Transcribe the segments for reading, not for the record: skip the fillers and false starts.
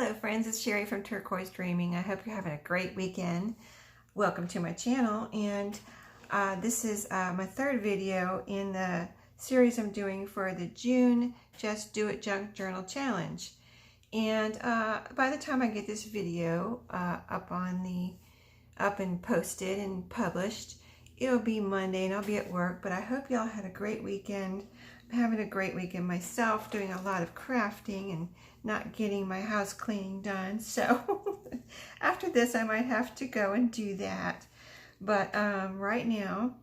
Hello friends, it's Sherry from Turquoise Dreaming. I hope you're having a great weekend. Welcome to my channel, and this is my third video in the series I'm doing for the June Just Do It Junk Journal Challenge. And by the time I get this video up and posted and published, it'll be Monday and I'll be at work, but I hope y'all had a great weekend. I'm having a great weekend myself, doing a lot of crafting and not getting my house cleaning done. So after this, I might have to go and do that. But right now,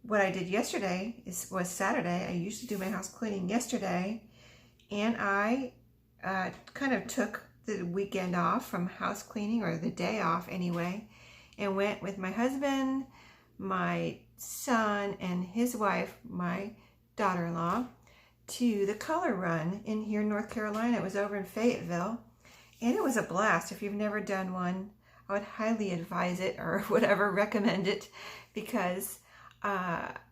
what I did yesterday was Saturday. I usually do my house cleaning yesterday, and I kind of took the weekend off from house cleaning, or the day off anyway, and went with my husband, my son, and his wife, my daughter-in-law, to the color run in here in North Carolina. It was over in Fayetteville, and it was a blast. If you've never done one, I would highly advise it, or whatever, recommend it, because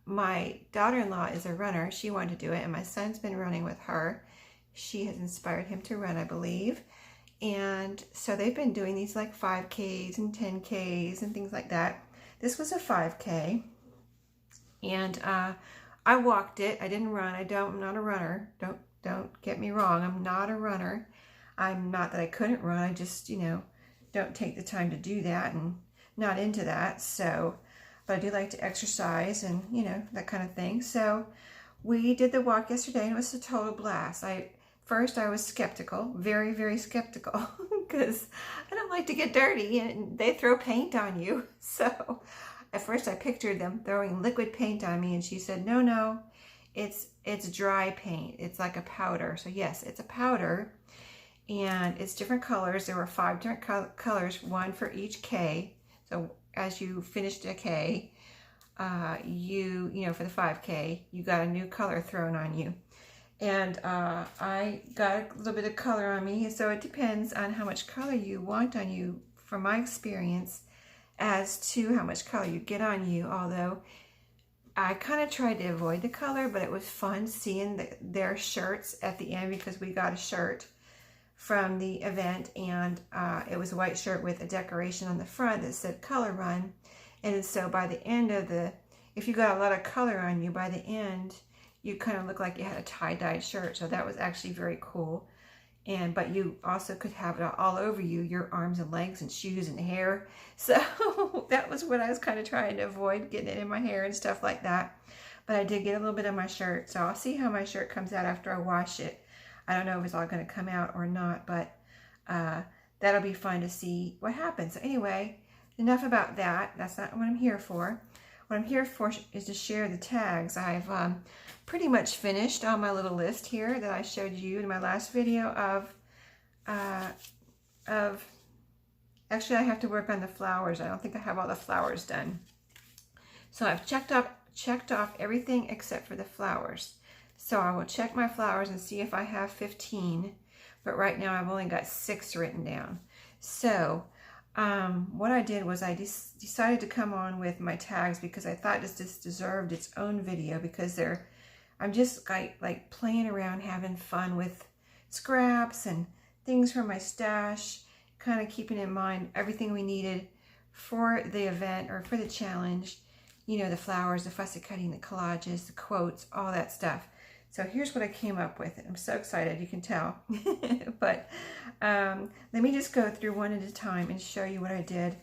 my daughter-in-law is a runner. She wanted to do it, and my son's been running with her. She has inspired him to run, I believe. And so they've been doing these like 5Ks and 10Ks and things like that. This was a 5K, and I walked it. I didn't run. I'm not a runner. Don't get me wrong. I'm not a runner. I'm not that I couldn't run. I just, don't take the time to do that, and not into that. So, but I do like to exercise and, that kind of thing. So we did the walk yesterday, and it was a total blast. First I was skeptical, very, very skeptical, because I don't like to get dirty and they throw paint on you. So at first I pictured them throwing liquid paint on me, and she said, no, it's dry paint. It's like a powder. So yes, it's a powder, and it's different colors. There were 5 different colors, one for each K. So as you finished a K, for the 5K, you got a new color thrown on you. And I got a little bit of color on me, so it depends on how much color you want on you, from my experience, as to how much color you get on you. Although I kind of tried to avoid the color, but it was fun seeing their shirts at the end, because we got a shirt from the event, and it was a white shirt with a decoration on the front that said color run. And so by the end of if you got a lot of color on you, by the end you kind of look like you had a tie-dyed shirt. So that was actually very cool. But you also could have it all over you, your arms and legs and shoes and hair. So that was what I was kind of trying to avoid, getting it in my hair and stuff like that. But I did get a little bit of my shirt, so I'll see how my shirt comes out after I wash it. I don't know if it's all going to come out or not, but that'll be fun to see what happens. So anyway, enough about that. That's not what I'm here for. What I'm here for is to share the tags. I've pretty much finished on my little list here that I showed you in my last video actually I have to work on the flowers. I don't think I have all the flowers done. So I've checked off everything except for the flowers. So I will check my flowers and see if I have 15, but right now I've only got 6 written down. So what I did was I decided to come on with my tags, because I thought this deserved its own video, because I'm just like playing around, having fun with scraps and things from my stash, kind of keeping in mind everything we needed for the event or for the challenge. The flowers, the fussy cutting, the collages, the quotes, all that stuff. So here's what I came up with. I'm so excited, you can tell. But let me just go through one at a time and show you what I did.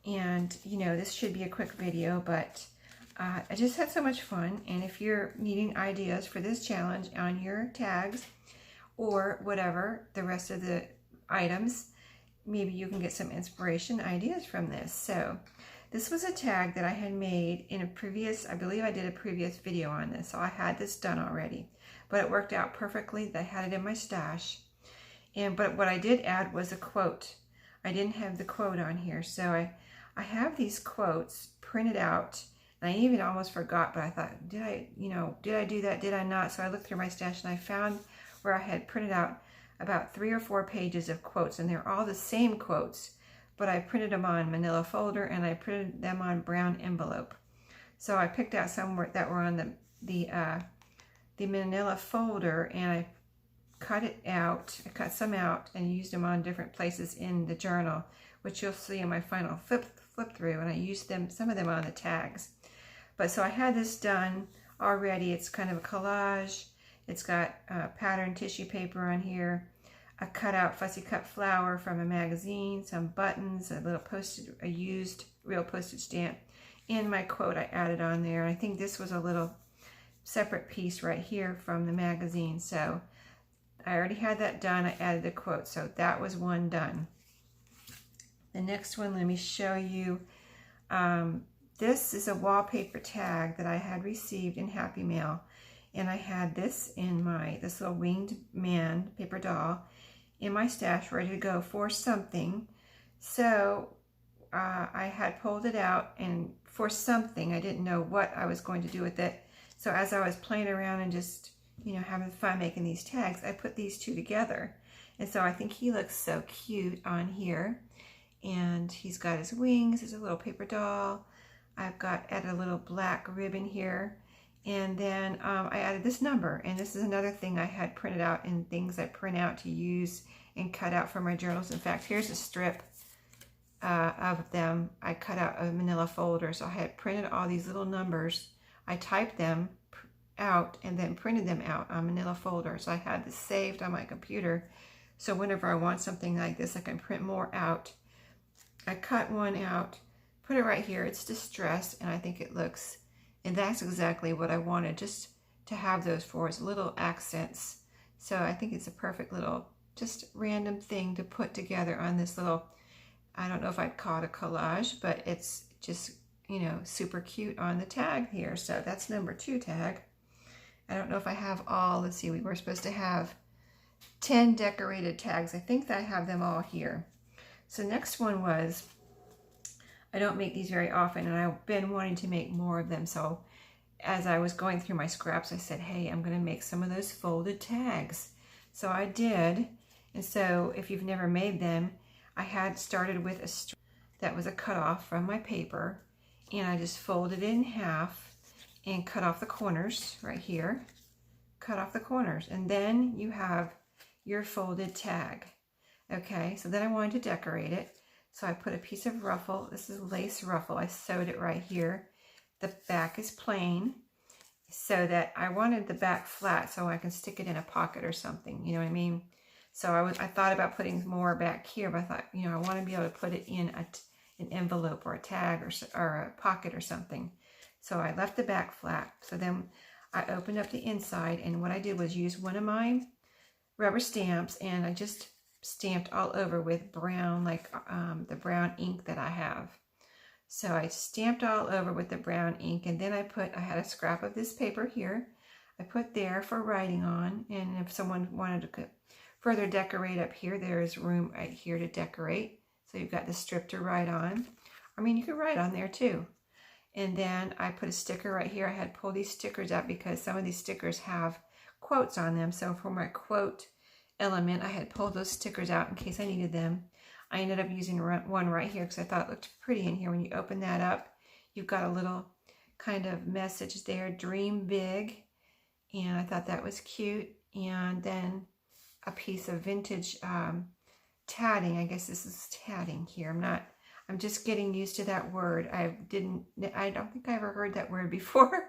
And, this should be a quick video, but I just had so much fun. And if you're needing ideas for this challenge on your tags, or whatever, the rest of the items, maybe you can get some inspiration ideas from this. So this was a tag that I had made in a previous, I believe I did a previous video on this, so I had this done already, but it worked out perfectly. I had it in my stash. But what I did add was a quote. I didn't have the quote on here, so I have these quotes printed out, and I even almost forgot, but I thought, did I do that? Did I not? So I looked through my stash, and I found where I had printed out about 3 or 4 pages of quotes, and they're all the same quotes, but I printed them on manila folder, and I printed them on brown envelope. So I picked out some that were on the manila folder, and I cut it out. I cut some out and used them on different places in the journal, which you'll see in my final flip through, and I used them, some of them on the tags. But so I had this done already. It's kind of a collage. It's got patterned tissue paper on here, a cutout fussy cut flower from a magazine, some buttons, a little a used real postage stamp, and my quote I added on there. I think this was a little separate piece right here from the magazine. So I already had that done. I added the quote, so that was one done. The next one, let me show you. This is a wallpaper tag that I had received in Happy Mail, and I had this in this little winged man paper doll in my stash ready to go for something. So I had pulled it out, and for something, I didn't know what I was going to do with it. So as I was playing around and just, you know, having fun making these tags, I put these two together. And so I think he looks so cute on here. And he's got his wings, it's a little paper doll. I've got added a little black ribbon here. And then I added this number, and this is another thing I had printed out in things I print out to use and cut out for my journals. In fact, here's a strip of them. I cut out a manila folder, so I had printed all these little numbers. I typed them out and then printed them out on manila folder. So I had this saved on my computer. So whenever I want something like this, I can print more out. I cut one out, put it right here. It's distressed, and I think it looks, and that's exactly what I wanted, just to have those for as little accents. So I think it's a perfect little, just random thing to put together on this little, I don't know if I'd call it a collage, but it's just, you know, super cute on the tag here. So that's number 2 tag. I don't know if I have all, let's see, we were supposed to have 10 decorated tags. I think that I have them all here. So next one was, I don't make these very often, and I've been wanting to make more of them. So as I was going through my scraps, I said, hey, I'm going to make some of those folded tags. So I did. And so if you've never made them, I had started with a strip that was a cutoff from my paper, and I just folded it in half and cut off the corners right here. Cut off the corners, and then you have your folded tag. Okay, so then I wanted to decorate it. So I put a piece of ruffle. This is lace ruffle. I sewed it right here. The back is plain, so that I wanted the back flat so I can stick it in a pocket or something. You know what I mean? So I thought about putting more back here, but I thought, you know, I want to be able to put it in an envelope or a tag or a pocket or something. So I left the back flat. So then I opened up the inside, and what I did was use one of my rubber stamps, and I just stamped all over with brown, like the brown ink that I have. So I stamped all over with the brown ink, and then I had a scrap of this paper here. I put there for writing on, and if someone wanted to further decorate up here, there is room right here to decorate. So you've got the strip to write on. I mean, you could write on there too. And then I put a sticker right here. I had pulled these stickers out because some of these stickers have quotes on them. So for my quote element, I had pulled those stickers out in case I needed them. I ended up using one right here because I thought it looked pretty in here. When you open that up, you've got a little kind of message there, dream big. And I thought that was cute. And then a piece of vintage tatting. I guess this is tatting here. I'm just getting used to that word. I don't think I ever heard that word before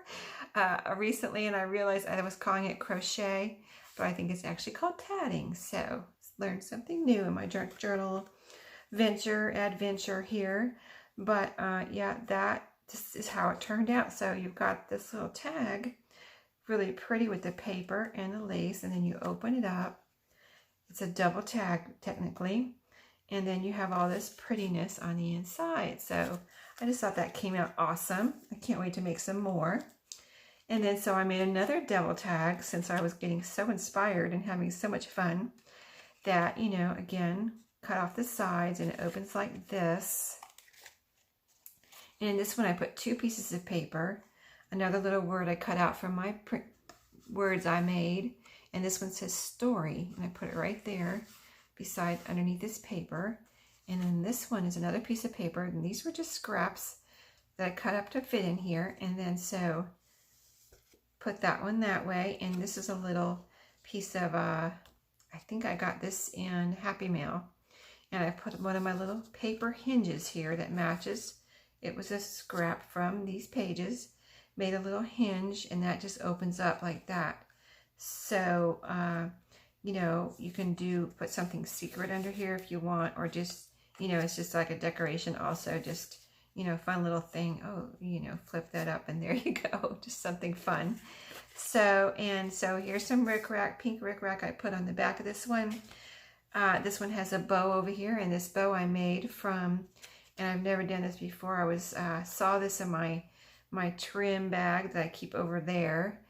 recently, and I realized I was calling it crochet, but I think it's actually called tatting. So learned something new in my journal adventure here. But yeah, this is how it turned out. So you've got this little tag, really pretty with the paper and the lace, and then you open it up. It's a double tag technically, and then you have all this prettiness on the inside. So I just thought that came out awesome. I can't wait to make some more. And then so I made another double tag since I was getting so inspired and having so much fun that, you know, again, cut off the sides, and it opens like this. And in this one I put 2 pieces of paper, another little word I cut out from my words I made, and this one says story, and I put it right there underneath this paper. And then this one is another piece of paper, and these were just scraps that I cut up to fit in here. And then so put that one that way, and this is a little piece of I think I got this in Happy Mail. And I put one of my little paper hinges here that matches. It was a scrap from these pages. Made a little hinge, and that just opens up like that. So, you know, you can put something secret under here if you want, or just, you know, it's just like a decoration also, just, you know, fun little thing. Oh, you know, flip that up and there you go. Just something fun. So, and so here's some rickrack, pink rickrack I put on the back of this one. This one has a bow over here, and this bow I made from, and I've never done this before. I saw this in my trim bag that I keep over there,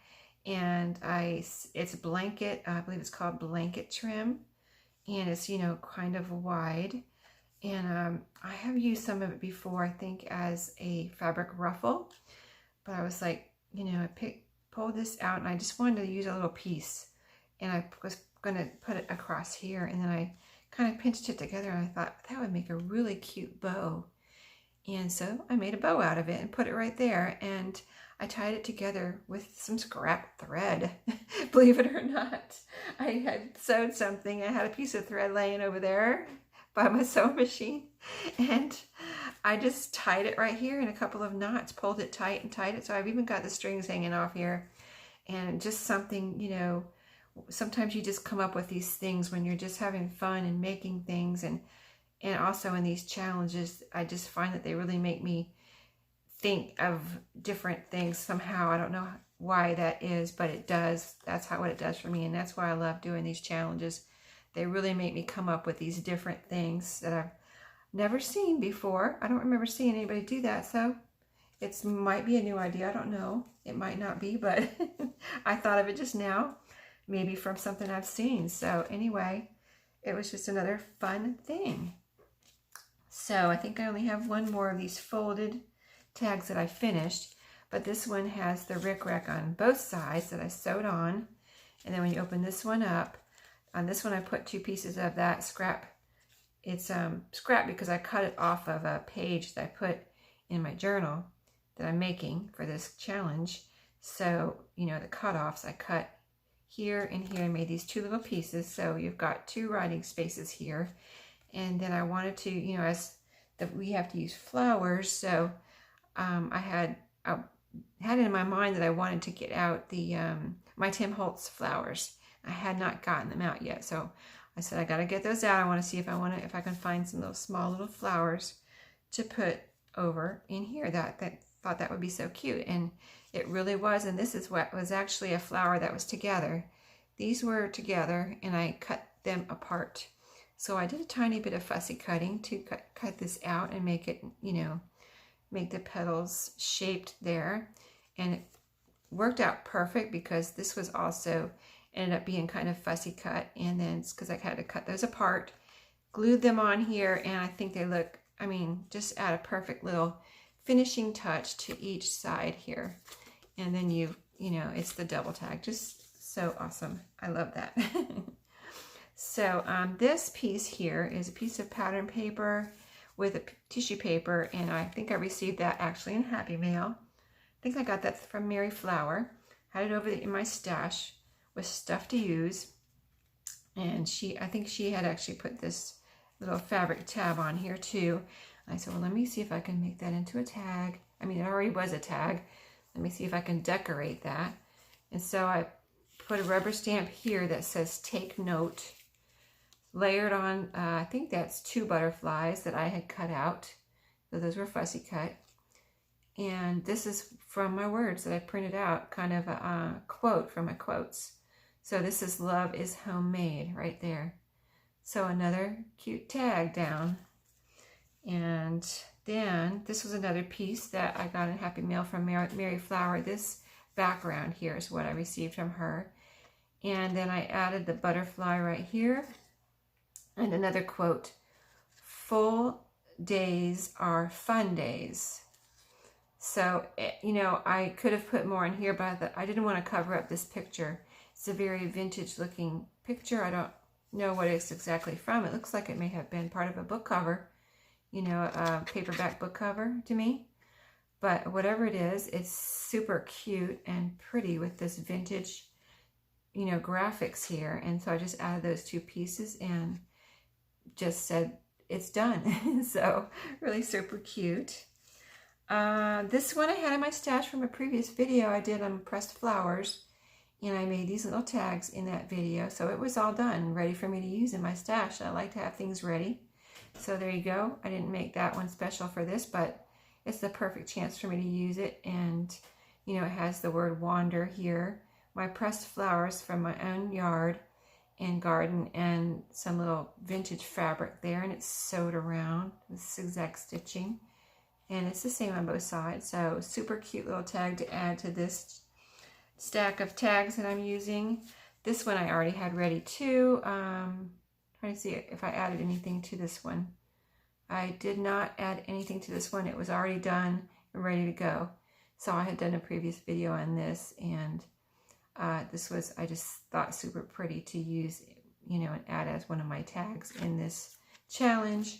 and it's blanket, I believe it's called blanket trim, and it's, you know, kind of wide, and I have used some of it before, I think as a fabric ruffle, but I was like, you know, I pulled this out, and I just wanted to use a little piece, and I was going to put it across here, and then I kind of pinched it together, and I thought that would make a really cute bow. And so I made a bow out of it and put it right there, and I tied it together with some scrap thread. Believe it or not, I had sewed something. I had a piece of thread laying over there by my sewing machine, and I just tied it right here in a couple of knots, pulled it tight and tied it. So I've even got the strings hanging off here, and just something, you know, sometimes you just come up with these things when you're just having fun and making things, and also in these challenges, I just find that they really make me think of different things somehow. I don't know why that is, but it does. That's what it does for me, and that's why I love doing these challenges. They really make me come up with these different things that I've never seen before. I don't remember seeing anybody do that, so it might be a new idea. I don't know. It might not be, but I thought of it just now, maybe from something I've seen. So anyway, it was just another fun thing. So I think I only have one more of these folded tags that I finished, but this one has the rickrack on both sides that I sewed on. And then when you open this one up, on this one I put 2 pieces of that scrap. It's scrap because I cut it off of a page that I put in my journal that I'm making for this challenge. So, you know, the cutoffs I cut here and here. I made these 2 little pieces, so you've got 2 writing spaces here. And then I wanted to, you know, we have to use flowers, so I had it in my mind that I wanted to get out the my Tim Holtz flowers. I had not gotten them out yet, so I said I got to get those out. I want to see if I can find some little small little flowers to put over in here. Thought that would be so cute, and it really was. And this is what was actually a flower that was together. These were together, and I cut them apart. So I did a tiny bit of fussy cutting to cut this out and make it, you know, make the petals shaped there. And it worked out perfect because this was also ended up being kind of fussy cut. And then it's because I had to cut those apart, glued them on here, and I think they look, I mean, just add a perfect little finishing touch to each side here. And then you know, it's the double tag. Just so awesome. I love that. So this piece here is a piece of pattern paper with a tissue paper, and I think I received that actually in Happy Mail. I think I got that from Mary Flower. Had it over in my stash with stuff to use, and I think she had actually put this little fabric tab on here too. I said, well, let me see if I can make that into a tag. I mean, it already was a tag. Let me see if I can decorate that. And so I put a rubber stamp here that says take note, layered on, I think that's 2 butterflies that I had cut out. So those were fussy cut. And this is from my words that I printed out, kind of a quote from my quotes. So this is love is homemade right there. So another cute tag down. And then this was another piece that I got in Happy Mail from Mary Flower. This background here is what I received from her. And then I added the butterfly right here. And another quote, full days are fun days. So, you know, I could have put more in here, but I didn't want to cover up this picture. It's a very vintage looking picture. I don't know what it's exactly from. It looks like it may have been part of a book cover, you know, a paperback book cover to me. But whatever it is, it's super cute and pretty with this vintage, graphics here. And so I just added those 2 pieces and just said it's done. So really super cute. This one I had in my stash from a previous video I did on pressed flowers, and I made these little tags in that video. So it was all done, ready for me to use in my stash. I like to have things ready. So there you go. I didn't make that one special for this, but it's the perfect chance for me to use it. And it has the word wander here, my pressed flowers from my own yard and garden, and some little vintage fabric there, and it's sewed around with zigzag stitching, and it's the same on both sides. So super cute little tag to add to this stack of tags that I'm using. This one I already had ready too. Trying to see if I added anything to this one. I did not add anything to this one. It was already done and ready to go. So I had done a previous video on this, and this was, I just thought, super pretty to use, and add as one of my tags in this challenge,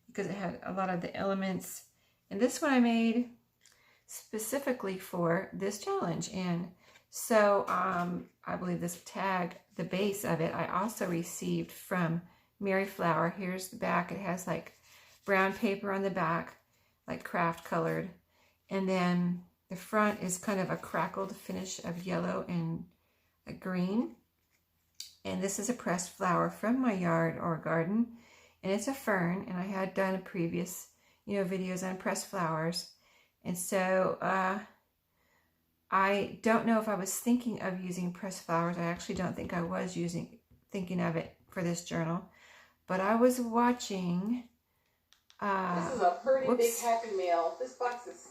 because it had a lot of the elements. And this one I made specifically for this challenge. And so I believe this tag, the base of it, I also received from Mary Flower. Here's the back. It has like brown paper on the back, like craft colored. And then the front is kind of a crackled finish of yellow and a green. And this is a pressed flower from my yard or garden. And it's a fern. And I had done a previous, videos on pressed flowers. And so I don't know if I was thinking of using pressed flowers. I actually don't think I was thinking of it for this journal. But I was watching. This is a pretty big Happy Meal. This box is.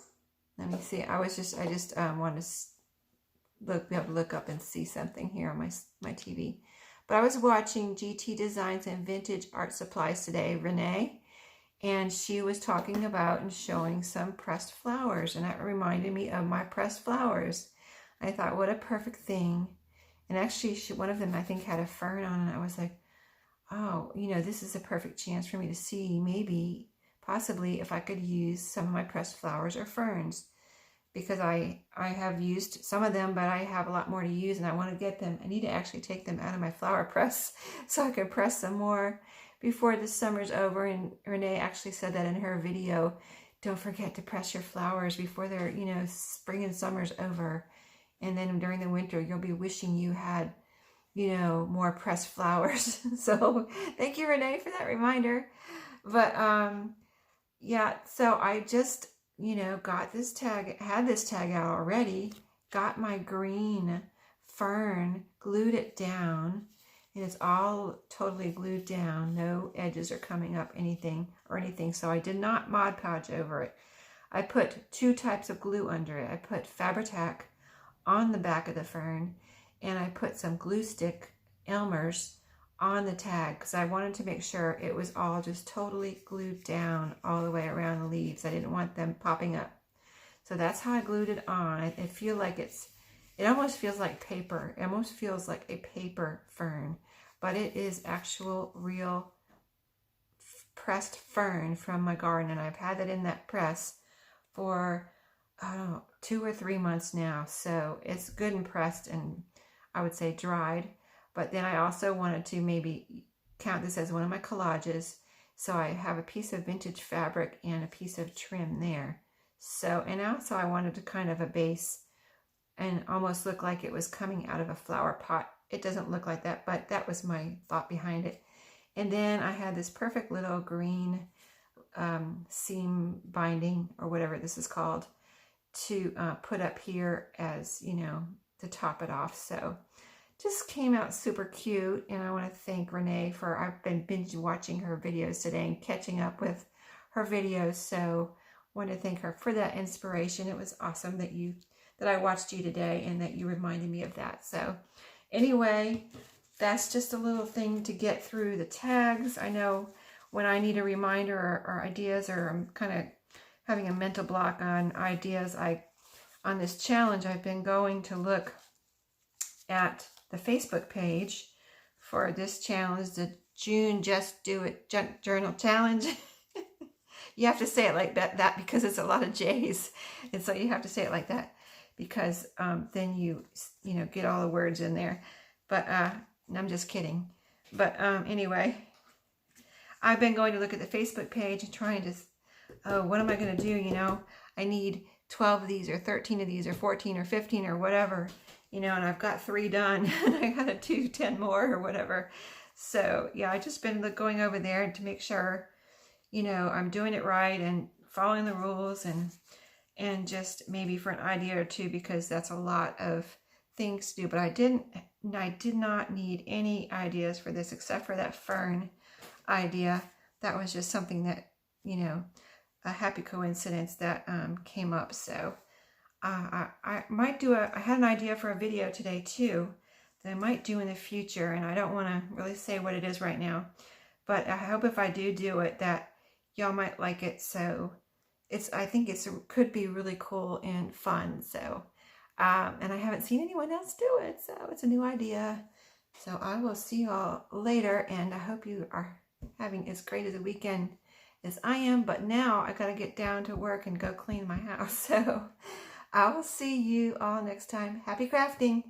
Let me see. I just want to be able to look up and see something here on my TV. But I was watching GT Designs and Vintage Art Supplies today, Renee, and she was talking about and showing some pressed flowers, and that reminded me of my pressed flowers. I thought, what a perfect thing. And actually, one of them I think had a fern on, and I was like, oh, this is a perfect chance for me to see maybe possibly if I could use some of my pressed flowers or ferns, because I have used some of them, but I have a lot more to use, and I want to get them. I need to actually take them out of my flower press so I can press some more before the summer's over. And Renee actually said that in her video, don't forget to press your flowers before they're, spring and summer's over. And then during the winter, you'll be wishing you had, more pressed flowers. So thank you, Renee, for that reminder. But yeah, so I just, got this tag, had this tag out already, got my green fern, glued it down, and it's all totally glued down. No edges are coming up anything. So I did not Mod Podge over it. I put 2 types of glue under it. I put Fabri-Tac on the back of the fern, and I put some glue stick Elmer's on the tag, because I wanted to make sure it was all just totally glued down all the way around the leaves. I didn't want them popping up. So that's how I glued it on. I feel like it almost feels like paper. It almost feels like a paper fern, but it is actual real pressed fern from my garden, and I've had it in that press for, I don't know, 2 or 3 months now. So it's good and pressed, and I would say dried. But then I also wanted to maybe count this as one of my collages. So I have a piece of vintage fabric and a piece of trim there. So, and also I wanted to kind of a base and almost look like it was coming out of a flower pot. It doesn't look like that, but that was my thought behind it. And then I had this perfect little green seam binding, or whatever this is called, to put up here as, to top it off. So just came out super cute, and I want to thank Renee for, I've been binge watching her videos today and catching up with her videos, so I want to thank her for that inspiration. It was awesome that I watched you today and that you reminded me of that. So anyway, that's just a little thing to get through the tags. I know when I need a reminder or ideas, or I'm kind of having a mental block on ideas, on this challenge, I've been going to look at the Facebook page for this challenge, the June Just Do It Journal Challenge. You have to say it like that because it's a lot of J's, and so you have to say it like that because then you get all the words in there. But I'm just kidding. But anyway, I've been going to look at the Facebook page and trying to, oh, what am I going to do? You know, I need 12 of these or 13 of these or 14 or 15 or whatever, you know, and I've got 3 done and I got to do 10 more or whatever. So yeah, I just been going over there to make sure, you know, I'm doing it right and following the rules, and just maybe for an idea or two, because that's a lot of things to do. But I did not need any ideas for this except for that fern idea. That was just something that, you know, a happy coincidence that came up. So I might do I had an idea for a video today too that I might do in the future, and I don't want to really say what it is right now, but I hope if I do it that y'all might like it. So I think it could be really cool and fun. So and I haven't seen anyone else do it, so it's a new idea. So I will see y'all later, and I hope you are having as great as a weekend as I am. But now I gotta get down to work and go clean my house. So I will see you all next time. Happy crafting!